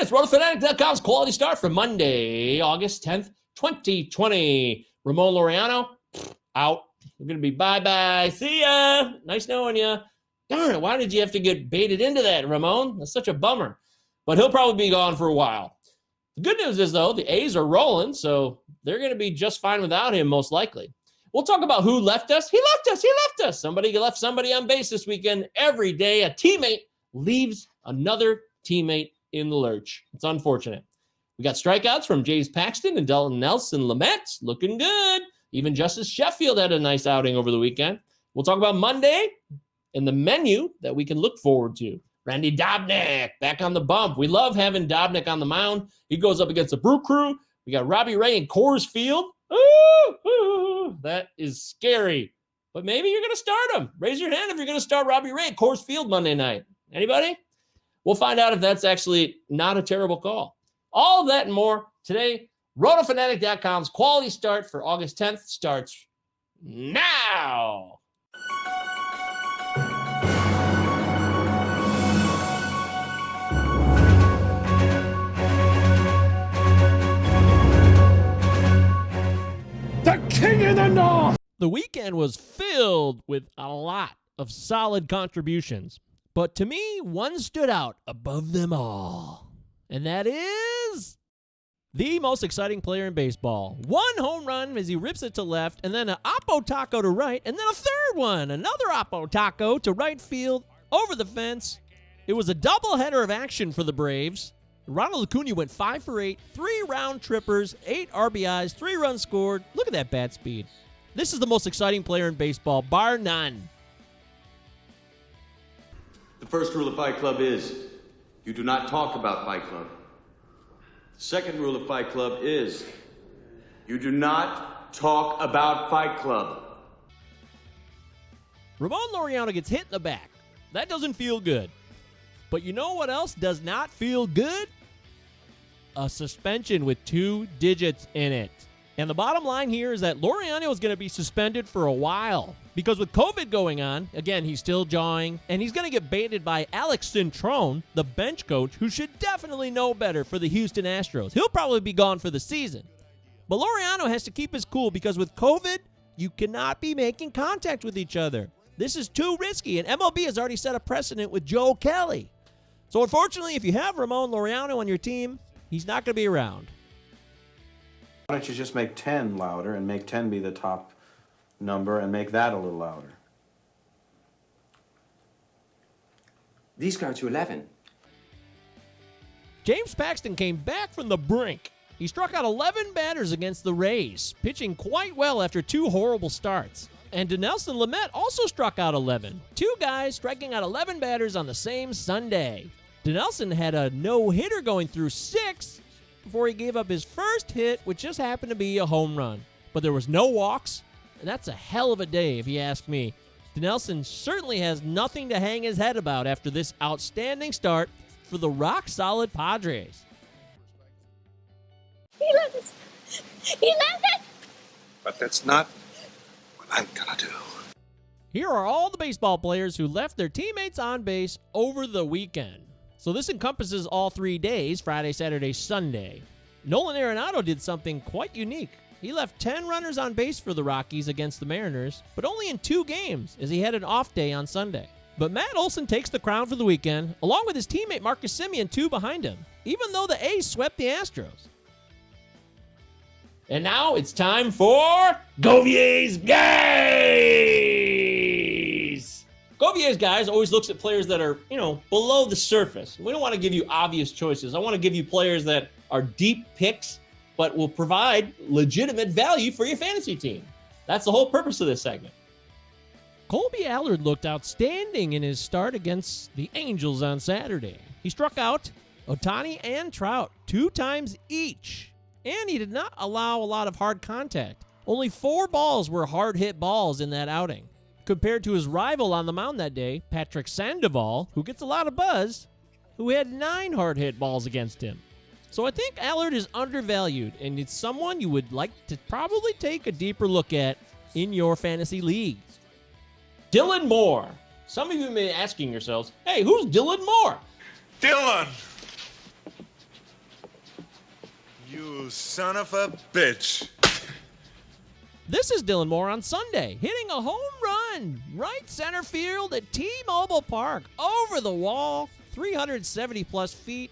It's RotoFanatic.com's quality start for Monday, August 10th, 2020. Ramon Laureano, out. We're going to be bye-bye. See ya. Nice knowing you. Darn it, why did you have to get baited into that, Ramon? That's such a bummer. But he'll probably be gone for a while. The good news is, though, the A's are rolling, so they're going to be just fine without him, most likely. We'll talk about who left us. He left us. Somebody left somebody on base this weekend. Every day, a teammate leaves another teammate in the lurch. It's unfortunate. We got strikeouts from Jays Paxton and Dalton Nelson Lamet. Looking good. Even Justice Sheffield had a nice outing over the weekend. We'll talk about Monday and the menu that we can look forward to. Randy Dobnak back on the bump. We love having Dobnak on the mound. He goes up against the Brew Crew. We got Robbie Ray in Coors Field. Ooh, that is scary. But maybe you're going to start him. Raise your hand if you're going to start Robbie Ray at Coors Field Monday night. Anybody? We'll find out if that's actually not a terrible call. All of that and more today. RotoFanatic.com's quality start for August 10th starts now. The King of the North! The weekend was filled with a lot of solid contributions. But to me, one stood out above them all. And that is the most exciting player in baseball. One home run as he rips it to left, and then an oppo taco to right, and then a third one. Another oppo taco to right field, over the fence. It was a doubleheader of action for the Braves. Ronald Acuna went 5 for 8, 3 round trippers, 8 RBIs, 3 runs scored. Look at that bat speed. This is the most exciting player in baseball, bar none. The first rule of Fight Club is you do not talk about Fight Club. The second rule of Fight Club is you do not talk about Fight Club. Ramon Laureano gets hit in the back. That doesn't feel good. But you know what else does not feel good? A suspension with 2 digits in it. And the bottom line here is that Laureano is going to be suspended for a while. Because with COVID going on, again, he's still jawing, and he's going to get baited by Alex Cintrone, the bench coach, who should definitely know better for the Houston Astros. He'll probably be gone for the season. But Laureano has to keep his cool because with COVID, you cannot be making contact with each other. This is too risky, and MLB has already set a precedent with Joe Kelly. So unfortunately, if you have Ramon Laureano on your team, he's not going to be around. Why don't you just make 10 louder and make 10 be the top number and make that a little louder? These go to 11. James Paxton came back from the brink. He struck out 11 batters against the Rays, pitching quite well after 2 horrible starts. And Dinelson Lamet also struck out 11. 2 guys striking out 11 batters on the same Sunday. Dinelson had a no-hitter going through 6 before he gave up his first hit, which just happened to be a home run. But there was no walks, and that's a hell of a day if you ask me. Dinelson certainly has nothing to hang his head about after this outstanding start for the rock-solid Padres. 11! But that's not what I'm gonna do. Here are all the baseball players who left their teammates on base over the weekend. So this encompasses all 3 days, Friday, Saturday, Sunday. Nolan Arenado did something quite unique. He left 10 runners on base for the Rockies against the Mariners, but only in 2 games as he had an off day on Sunday. But Matt Olson takes the crown for the weekend, along with his teammate Marcus Semien 2 behind him, even though the A's swept the Astros. And now it's time for Govier's Guys! Govier's Guys always looks at players that are, below the surface. We don't want to give you obvious choices. I want to give you players that are deep picks, but will provide legitimate value for your fantasy team. That's the whole purpose of this segment. Colby Allard looked outstanding in his start against the Angels on Saturday. He struck out Ohtani and Trout 2 times each, and he did not allow a lot of hard contact. Only 4 balls were hard-hit balls in that outing, compared to his rival on the mound that day, Patrick Sandoval, who gets a lot of buzz, who had 9 hard-hit balls against him. So I think Allard is undervalued, and it's someone you would like to probably take a deeper look at in your fantasy leagues. Dylan Moore. Some of you may be asking yourselves, hey, who's Dylan Moore? Dylan! You son of a bitch. This is Dylan Moore on Sunday, hitting a home run right center field at T-Mobile Park, over the wall, 370-plus feet,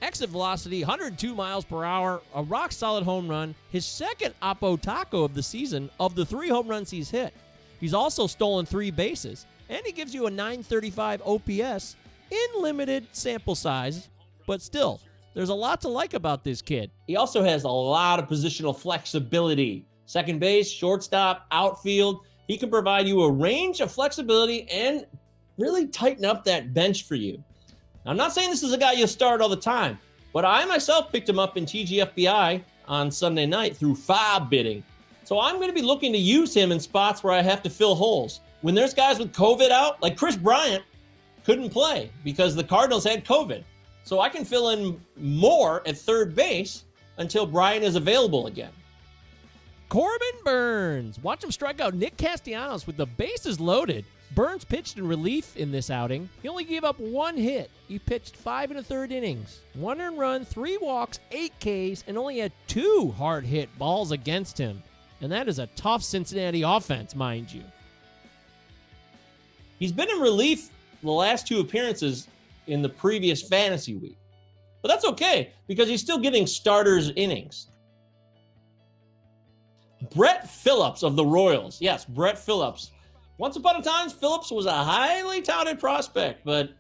exit velocity 102 miles per hour, a rock-solid home run, his second Oppo Taco of the season of the 3 home runs he's hit. He's also stolen 3 bases, and he gives you a 935 OPS in limited sample size, but still, there's a lot to like about this kid. He also has a lot of positional flexibility. Second base, shortstop, outfield. He can provide you a range of flexibility and really tighten up that bench for you. Now, I'm not saying this is a guy you'll start all the time, but I myself picked him up in TGFBI on Sunday night through FOB bidding. So I'm going to be looking to use him in spots where I have to fill holes. When there's guys with COVID out, like Chris Bryant couldn't play because the Cardinals had COVID. So I can fill in more at third base until Bryant is available again. Corbin Burns. Watch him strike out Nick Castellanos with the bases loaded. Burns pitched in relief in this outing. He only gave up 1 hit. He pitched 5 1/3 innings. 1 earned run, 3 walks, 8 Ks, and only had 2 hard-hit balls against him. And that is a tough Cincinnati offense, mind you. He's been in relief the last 2 appearances in the previous fantasy week. But that's okay, because he's still getting starters innings. Brett Phillips of the Royals. Yes, Brett Phillips. Once upon a time, Phillips was a highly touted prospect, but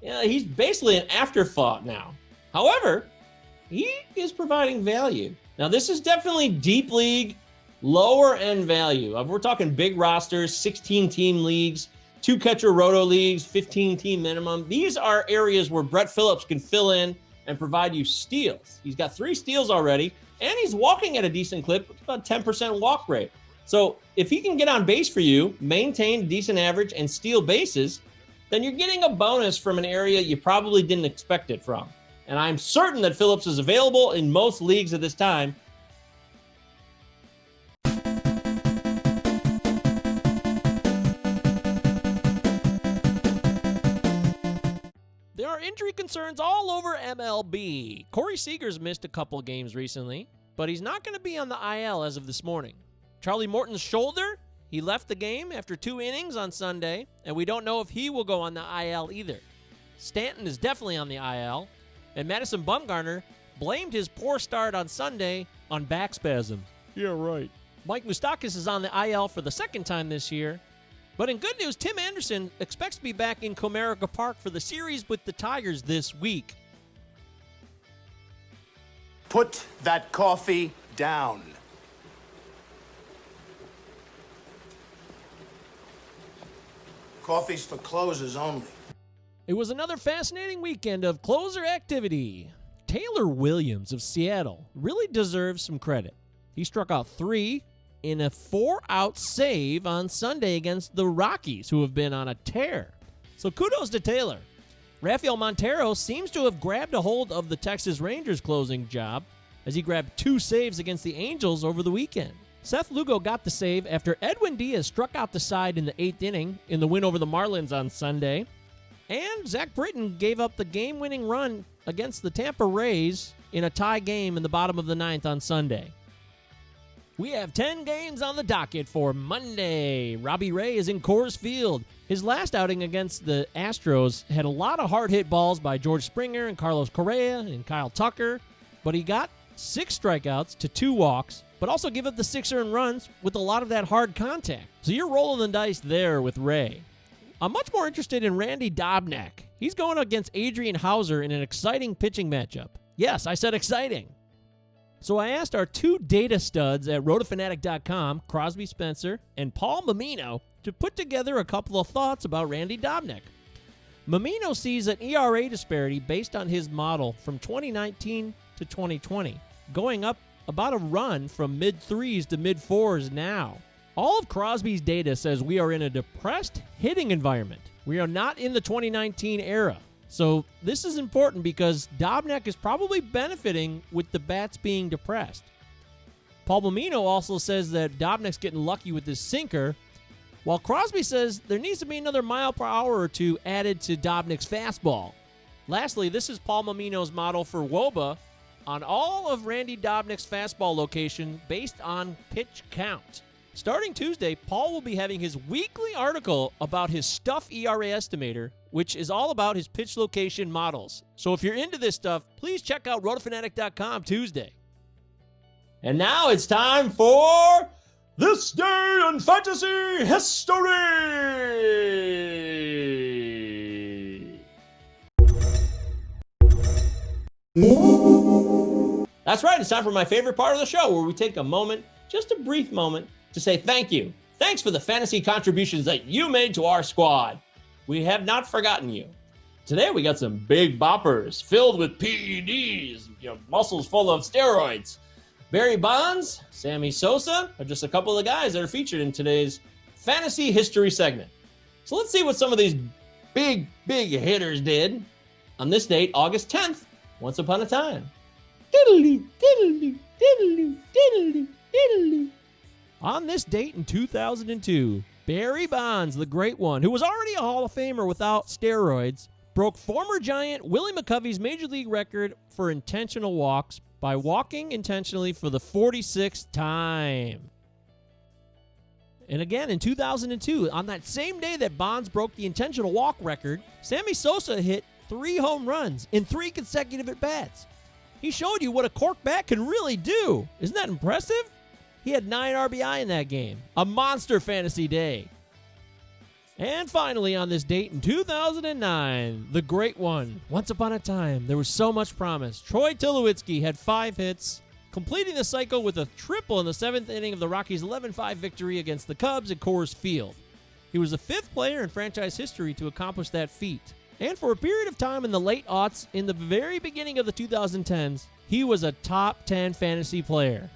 he's basically an afterthought now. However, he is providing value. Now, this is definitely deep league, lower end value. We're talking big rosters, 16-team leagues, 2-catcher roto leagues, 15-team minimum. These are areas where Brett Phillips can fill in and provide you steals. He's got 3 steals already, and he's walking at a decent clip, about 10% walk rate. So if he can get on base for you, maintain a decent average, and steal bases, then you're getting a bonus from an area you probably didn't expect it from. And I'm certain that Phillips is available in most leagues at this time. There are injury concerns all over MLB. Corey Seager's missed a couple games recently, but he's not going to be on the IL as of this morning. Charlie Morton's shoulder, he left the game after 2 innings on Sunday, and we don't know if he will go on the IL either. Stanton is definitely on the IL, and Madison Bumgarner blamed his poor start on Sunday on back spasms. Yeah, right. Mike Moustakas is on the IL for the 2nd time this year. But in good news, Tim Anderson expects to be back in Comerica Park for the series with the Tigers this week. Put that coffee down. Coffee's for closers only. It was another fascinating weekend of closer activity. Taylor Williams of Seattle really deserves some credit. He struck out 3 in a 4-out save on Sunday against the Rockies, who have been on a tear. So kudos to Taylor. Rafael Montero seems to have grabbed a hold of the Texas Rangers closing job as he grabbed 2 saves against the Angels over the weekend. Seth Lugo got the save after Edwin Diaz struck out the side in the 8th inning in the win over the Marlins on Sunday. And Zach Britton gave up the game-winning run against the Tampa Rays in a tie game in the bottom of the 9th on Sunday. We have 10 games on the docket for Monday. Robbie Ray is in Coors Field. His last outing against the Astros had a lot of hard-hit balls by George Springer and Carlos Correa and Kyle Tucker, but he got 6 strikeouts to 2 walks, but also gave up the 6 earned runs with a lot of that hard contact. So you're rolling the dice there with Ray. I'm much more interested in Randy Dobnak. He's going against Adrian Hauser in an exciting pitching matchup. Yes, I said exciting. So I asked our 2 data studs at rotofanatic.com, Crosby Spencer and Paul Mamino, to put together a couple of thoughts about Randy Dobnak. Mamino sees an ERA disparity based on his model from 2019 to 2020, going up about a run from mid-3s to mid-4s now. All of Crosby's data says we are in a depressed hitting environment. We are not in the 2019 era. So this is important because Dobnak is probably benefiting with the bats being depressed. Paul Mamino also says that Dobnak's getting lucky with his sinker, while Crosby says there needs to be another mile per hour or 2 added to Dobnak's fastball. Lastly, this is Paul Mamino's model for WOBA, on all of Randy Dobnak's fastball location based on pitch count. Starting Tuesday, Paul will be having his weekly article about his Stuff ERA estimator, which is all about his pitch location models. So if you're into this stuff, please check out rotofanatic.com Tuesday. And now it's time for This Day in Fantasy History. That's right, it's time for my favorite part of the show, where we take a moment, just a brief moment, to say thank you. Thanks for the fantasy contributions that you made to our squad. We have not forgotten you. Today we got some big boppers filled with PEDs, muscles full of steroids. Barry Bonds, Sammy Sosa are just a couple of guys that are featured in today's fantasy history segment. So let's see what some of these big hitters did on this date, August 10th, once upon a time. Diddle-doo, diddle-doo, diddle-doo, diddle-doo, diddle-doo. On this date in 2002, Barry Bonds, the great one, who was already a Hall of Famer without steroids, broke former Giant Willie McCovey's Major League record for intentional walks by walking intentionally for the 46th time. And again, in 2002, on that same day that Bonds broke the intentional walk record, Sammy Sosa hit 3 home runs in 3 consecutive at-bats. He showed you what a cork bat can really do. Isn't that impressive? He had 9 RBI in that game. A monster fantasy day. And finally, on this date in 2009, the great one. Once upon a time, there was so much promise. Troy Tulowitzki had 5 hits, completing the cycle with a triple in the 7th inning of the Rockies' 11-5 victory against the Cubs at Coors Field. He was the 5th player in franchise history to accomplish that feat. And for a period of time in the late aughts, in the very beginning of the 2010s, he was a top 10 fantasy player.